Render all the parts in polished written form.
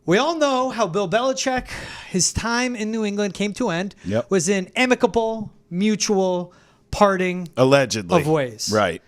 We all know how Bill Belichick, his time in New England came to end. Yep. Was an amicable, mutual parting allegedly of ways. Right.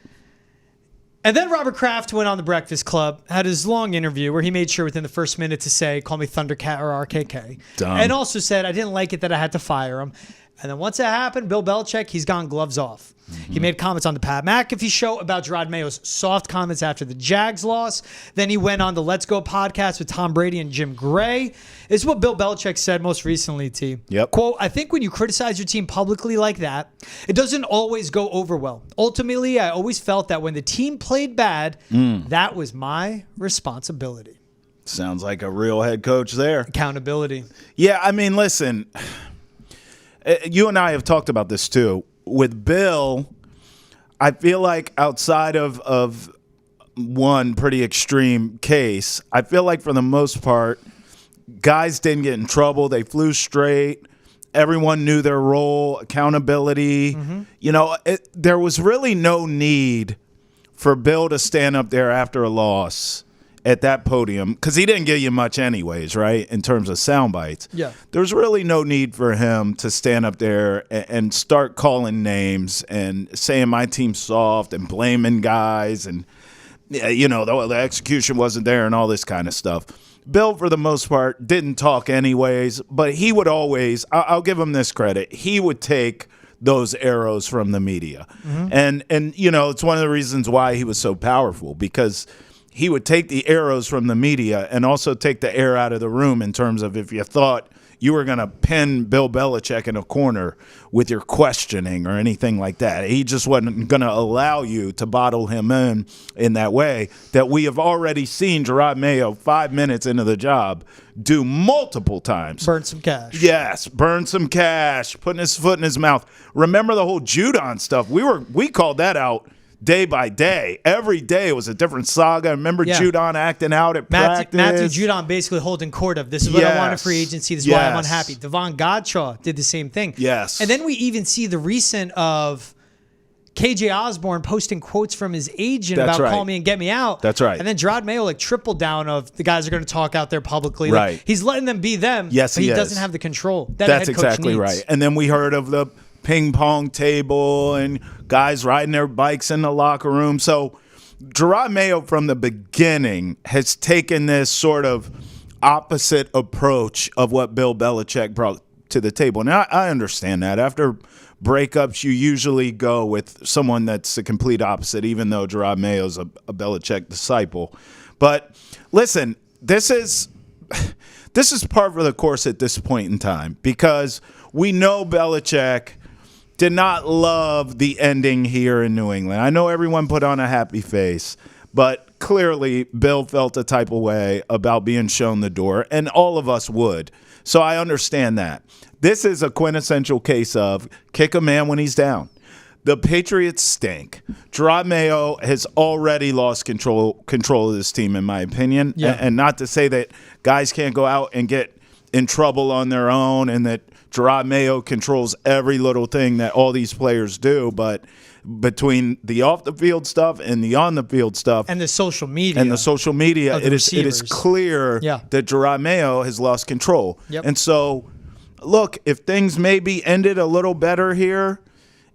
And then Robert Kraft went on the Breakfast Club, had his long interview where he made sure within the first minute to say, call me Thundercat or RKK. Dumb. And also said, I didn't like it that I had to fire him. And then once that happened, Bill Belichick, he's gone gloves off. Mm-hmm. He made comments on the Pat McAfee show about Jerod Mayo's soft comments after the Jags loss. Then he went on the Let's Go podcast with Tom Brady and Jim Gray. This is what Bill Belichick said most recently, T. Yep. Quote, I think when you criticize your team publicly like that, it doesn't always go over well. Ultimately, I always felt that when the team played bad, that was my responsibility. Sounds like a real head coach there. Accountability. Yeah, I mean, listen, you and I have talked about this too. With Bill, I feel like outside of one pretty extreme case, I feel like for the most part, guys didn't get in trouble. They flew straight. Everyone knew their role, accountability. Mm-hmm. You know, there was really no need for Bill to stand up there after a loss at that podium, because he didn't give you much anyways, right, in terms of sound bites. Yeah. There's really no need for him to stand up there and start calling names and saying my team's soft and blaming guys and, you know, the execution wasn't there and all this kind of stuff. Bill, for the most part, didn't talk anyways, but he would always, I'll give him this credit, he would take those arrows from the media. Mm-hmm. And you know, it's one of the reasons why he was so powerful, because he would take the arrows from the media and also take the air out of the room in terms of if you thought you were going to pin Bill Belichick in a corner with your questioning or anything like that. He just wasn't going to allow you to bottle him in that way that we have already seen Jerod Mayo 5 minutes into the job do multiple times. Burn some cash. Yes, burn some cash, putting his foot in his mouth. Remember the whole Judon stuff? We called that out day by day. Every day was a different saga. Remember Judon acting out at practice? Matthew Judon basically holding court of, this is what I want in free agency, this is why I'm unhappy. Devon Godshaw did the same thing. Yes. And then we even see the recent of KJ Osborne posting quotes from his agent about call me and get me out. That's right. And then Jerod Mayo tripled down of the guys are going to talk out there publicly. Right. Like, he's letting them be them, yes, but he is. doesn't have the control that That's a head coach exactly needs. right. And then we heard of the ping pong table and guys riding their bikes in the locker room. So Jerod Mayo from the beginning has taken this sort of opposite approach of what Bill Belichick brought to the table. Now, I understand that. After breakups, you usually go with someone that's the complete opposite, even though Jerod Mayo's a Belichick disciple. But listen, this is par for the course at this point in time, because we know Belichick did not love the ending here in New England. I know everyone put on a happy face, but clearly Bill felt a type of way about being shown the door, and all of us would. So I understand that. This is a quintessential case of kick a man when he's down. The Patriots stink. Jerod Mayo has already lost control of this team, in my opinion. Yeah. And not to say that guys can't go out and get in trouble on their own and that Jerod Mayo controls every little thing that all these players do, but between the off-the-field stuff and the on-the-field stuff and the social media, it is clear that Jerod Mayo has lost control. Yep. And so, look, if things maybe ended a little better here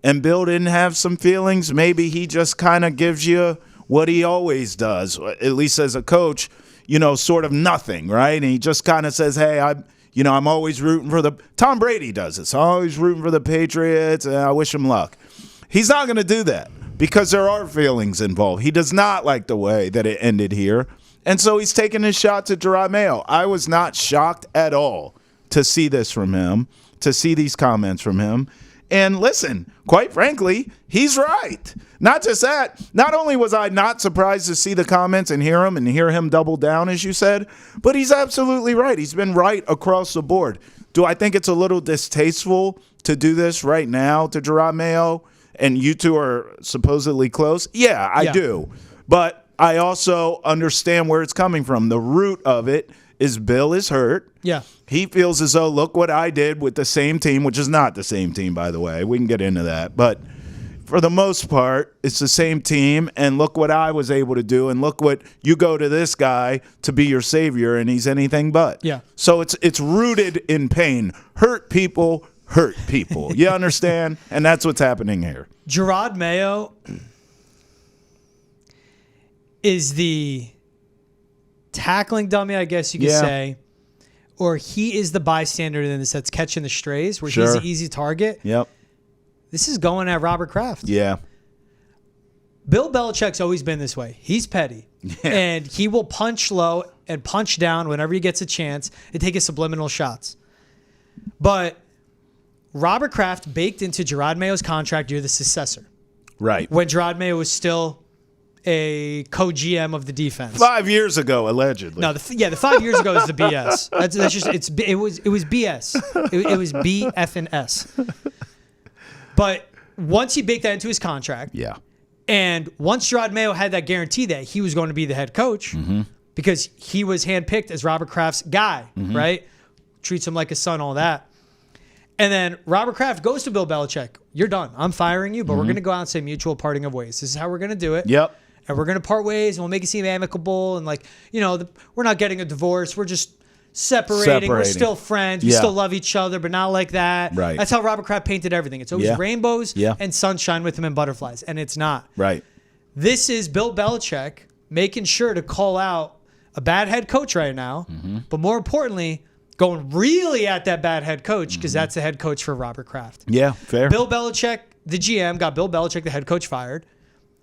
and Bill didn't have some feelings, maybe he just kind of gives you what he always does, at least as a coach, you know, sort of nothing, right? And he just kind of says, hey, I'm always rooting for Tom Brady does this. I'm always rooting for the Patriots, and I wish him luck. He's not going to do that because there are feelings involved. He does not like the way that it ended here, and so he's taking his shot at Jerod Mayo. I was not shocked at all to see this from him, to see these comments from him. And listen, quite frankly, he's right. Not just that. Not only was I not surprised to see the comments and hear him double down, as you said, but he's absolutely right. He's been right across the board. Do I think it's a little distasteful to do this right now to Jerod Mayo? And you two are supposedly close? Yeah, I do. But I also understand where it's coming from. The root of it is Bill is hurt. Yeah. He feels as though, look what I did with the same team, which is not the same team, by the way. We can get into that. But for the most part, it's the same team, and look what I was able to do, and look what you go to this guy to be your savior, and he's anything but. Yeah. So it's rooted in pain. Hurt people. You understand? And that's what's happening here. Jerod Mayo is the tackling dummy, I guess you could say, or he is the bystander in this that's catching the strays, where he's the easy target. Yep. This is going at Robert Kraft. Yeah. Bill Belichick's always been this way. He's petty. Yeah. And he will punch low and punch down whenever he gets a chance and take his subliminal shots. But Robert Kraft baked into Jerod Mayo's contract, you're the successor. Right. When Jerod Mayo was still a co-GM of the defense. 5 years ago, allegedly. No, the 5 years ago is the BS. That's just it was BS. It was BF and S. But once he baked that into his contract, and once Jerod Mayo had that guarantee that he was going to be the head coach, because he was handpicked as Robert Kraft's guy, right? Treats him like a son, all that. And then Robert Kraft goes to Bill Belichick. You're done. I'm firing you, but we're going to go out and say mutual parting of ways. This is how we're going to do it. Yep. And we're going to part ways, and we'll make it seem amicable. And we're not getting a divorce. We're just separating. We're still friends. We still love each other, but not like that. Right. That's how Robert Kraft painted everything. It's always rainbows and sunshine with him and butterflies, and it's not. Right. This is Bill Belichick making sure to call out a bad head coach right now, but more importantly, going really at that bad head coach, because that's the head coach for Robert Kraft. Yeah, fair. Bill Belichick, the GM, got Bill Belichick, the head coach, fired.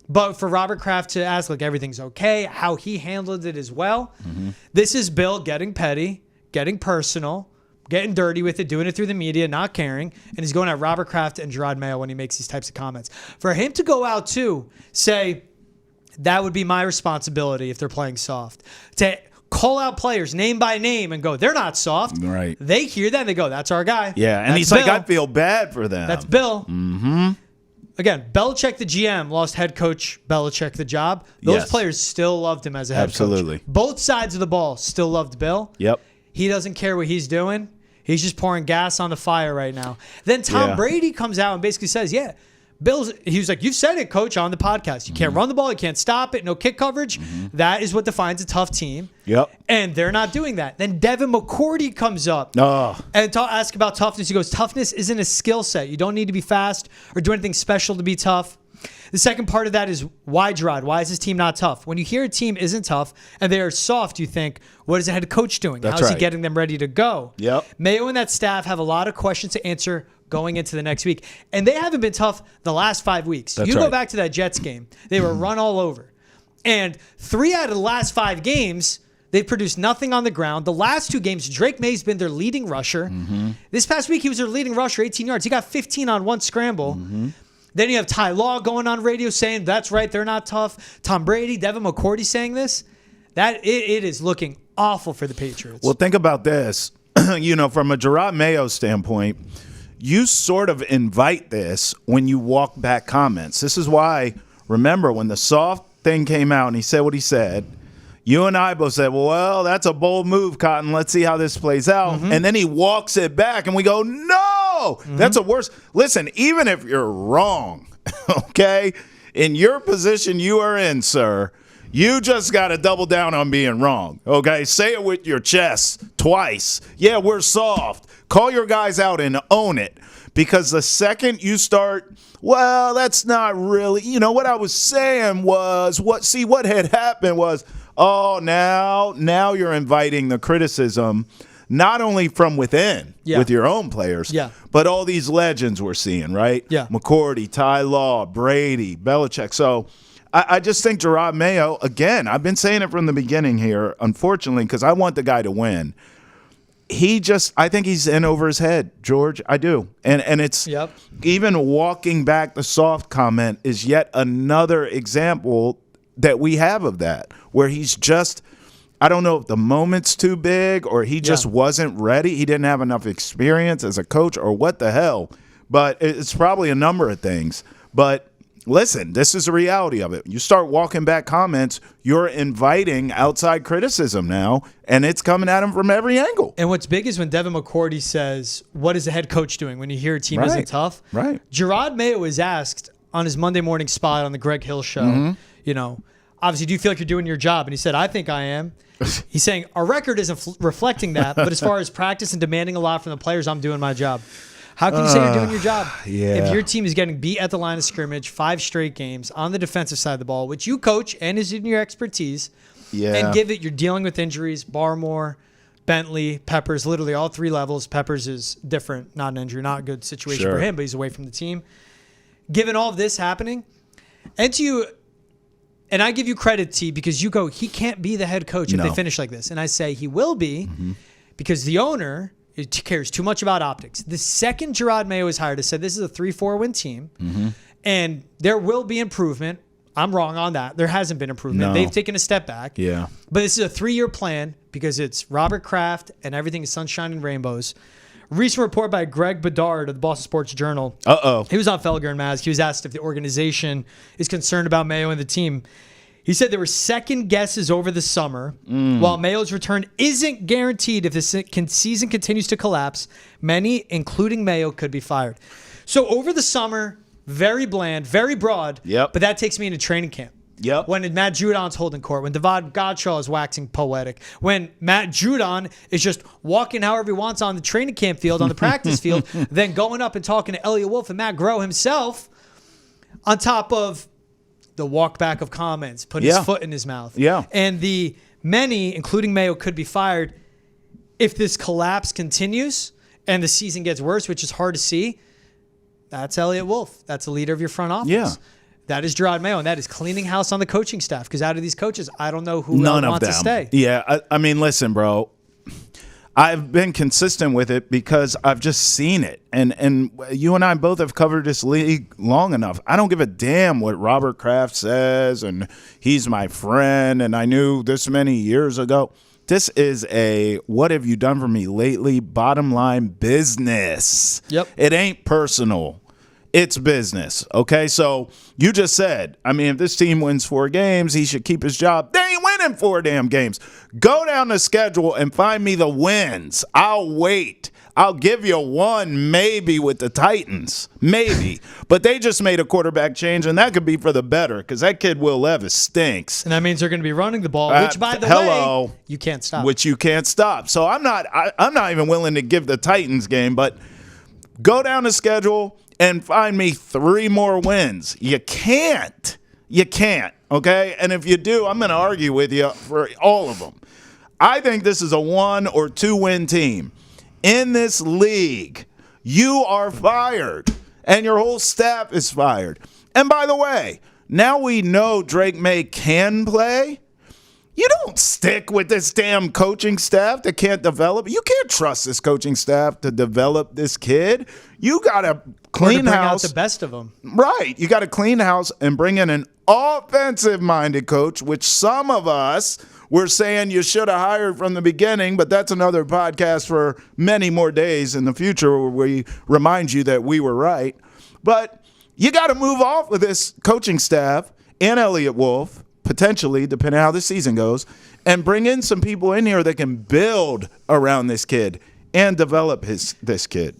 But for Robert Kraft to ask, like, everything's okay, how he handled it as well, this is Bill getting petty, getting personal, getting dirty with it, doing it through the media, not caring, and he's going at Robert Kraft and Jerod Mayo when he makes these types of comments. For him to go out, too, say, that would be my responsibility if they're playing soft, to call out players name by name and go, they're not soft. Right. They hear that and they go, that's our guy. Yeah, and that's he's Bill. like, I feel bad for them. That's Bill. Again, Belichick, the GM, lost head coach Belichick the job. Those players still loved him as a head coach. Both sides of the ball still loved Bill. Yep. He doesn't care what he's doing. He's just pouring gas on the fire right now. Then Tom Brady comes out and basically says, he was like, you've said it, coach, on the podcast. You can't run the ball. You can't stop it. No kick coverage. That is what defines a tough team. Yep. And they're not doing that. Then Devin McCourty comes up and ask about toughness. He goes, toughness isn't a skill set. You don't need to be fast or do anything special to be tough. The second part of that is, why, Jerod? Why is this team not tough? When you hear a team isn't tough and they are soft, you think, what is the head coach doing? How is he getting them ready to go? Yep. Mayo and that staff have a lot of questions to answer going into the next week. And they haven't been tough the last 5 weeks. Go back to that Jets game. They were run all over. And 3 out of the last 5 games, they've produced nothing on the ground. The last 2 games, Drake May's been their leading rusher. This past week, he was their leading rusher, 18 yards. He got 15 on one scramble. Then you have Ty Law going on radio saying, that's right, they're not tough. Tom Brady, Devin McCourty saying this. It is looking awful for the Patriots. Well, think about this. From a Jerod Mayo standpoint, you sort of invite this when you walk back comments. This is why, remember, when the soft thing came out and he said what he said, you and I both said, well, that's a bold move, Cotton. Let's see how this plays out. And then he walks it back and we go, no, that's a worse. Listen, even if you're wrong, okay, in your position you are in, sir, you just got to double down on being wrong, okay? Say it with your chest twice. Yeah, we're soft. Call your guys out and own it, because the second you start, well, that's not really, what I was saying was, what had happened was, now you're inviting the criticism, not only from within with your own players, but all these legends we're seeing, right? Yeah. McCourty, Ty Law, Brady, Belichick. So I just think Jerod Mayo, again, I've been saying it from the beginning here, unfortunately, because I want the guy to win. I think he's in over his head, George. I do. And it's even walking back the soft comment is yet another example that we have of that, where he's just, I don't know if the moment's too big or he just wasn't ready. He didn't have enough experience as a coach or what the hell. But it's probably a number of things. But listen, this is the reality of it. You start walking back comments, you're inviting outside criticism now, and it's coming at him from every angle. And what's big is when Devin McCourty says, what is the head coach doing when you hear a team isn't tough? Right. Jerod Mayo is asked on his Monday morning spot on the Greg Hill show, obviously, do you feel like you're doing your job? And he said, I think I am. He's saying, our record isn't reflecting that, but as far as practice and demanding a lot from the players, I'm doing my job. How can you say you're doing your job if your team is getting beat at the line of scrimmage 5 straight games on the defensive side of the ball, which you coach and is in your expertise, and give it, you're dealing with injuries, Barmore, Bentley, Peppers, literally all 3 levels. Peppers is different, not an injury, not a good situation for him, but he's away from the team. Given all of this happening, and I give you credit, T, because you go, he can't be the head coach if they finish like this. And I say he will be because the owner cares too much about optics. The second Jerod Mayo is hired, I said this is a 3-4 win team, and there will be improvement. I'm wrong on that. There hasn't been improvement. They've taken a step back. Yeah. But this is a 3-year plan because it's Robert Kraft and everything is sunshine and rainbows. Recent report by Greg Bedard of the Boston Sports Journal. He was on Felger and Maz. He was asked if the organization is concerned about Mayo and the team. He said there were second guesses over the summer. While Mayo's return isn't guaranteed if the season continues to collapse, many, including Mayo, could be fired. So over the summer, very bland, very broad, but that takes me into training camp. When Matt Judon's holding court, when Devon Godshaw is waxing poetic, when Matt Judon is just walking however he wants on the training camp field, on the practice field, then going up and talking to Elliot Wolf and Matt Groh himself on top of the walk back of comments, putting his foot in his mouth. And the many, including Mayo, could be fired if this collapse continues and the season gets worse, which is hard to see. That's Elliot Wolf. That's the leader of your front office. That is Jerod Mayo, and that is cleaning house on the coaching staff. Because out of these coaches, I don't know who wants to stay. I mean, listen, bro. I've been consistent with it because I've just seen it. And you and I both have covered this league long enough. I don't give a damn what Robert Kraft says, and he's my friend, and I knew this many years ago. This is a what have you done for me lately bottom line business. It ain't personal. It's business, okay? So you just said, I mean, if this team wins 4 games, he should keep his job. They ain't winning 4 damn games. Go down the schedule and find me the wins. I'll wait. I'll give you 1 maybe with the Titans. Maybe. But they just made a quarterback change, and that could be for the better because that kid Will Levis stinks. And that means they're going to be running the ball, which, by the way, you can't stop. Which you can't stop. So I'm not even willing to give the Titans game, but go down the schedule and find me 3 more wins. You can't. Okay? And if you do, I'm going to argue with you for all of them. I think this is a 1 or 2 win team. In this league, you are fired, and your whole staff is fired. And by the way, now we know Drake May can play. You don't stick with this damn coaching staff that can't develop. You can't trust this coaching staff to develop this kid. You got to clean house. Out the best of them. Right. You got to clean house and bring in an offensive-minded coach, which some of us were saying you should have hired from the beginning, but that's another podcast for many more days in the future where we remind you that we were right. But you got to move off of this coaching staff and Elliot Wolf, potentially, depending on how the season goes, and bring in some people in here that can build around this kid and develop this kid.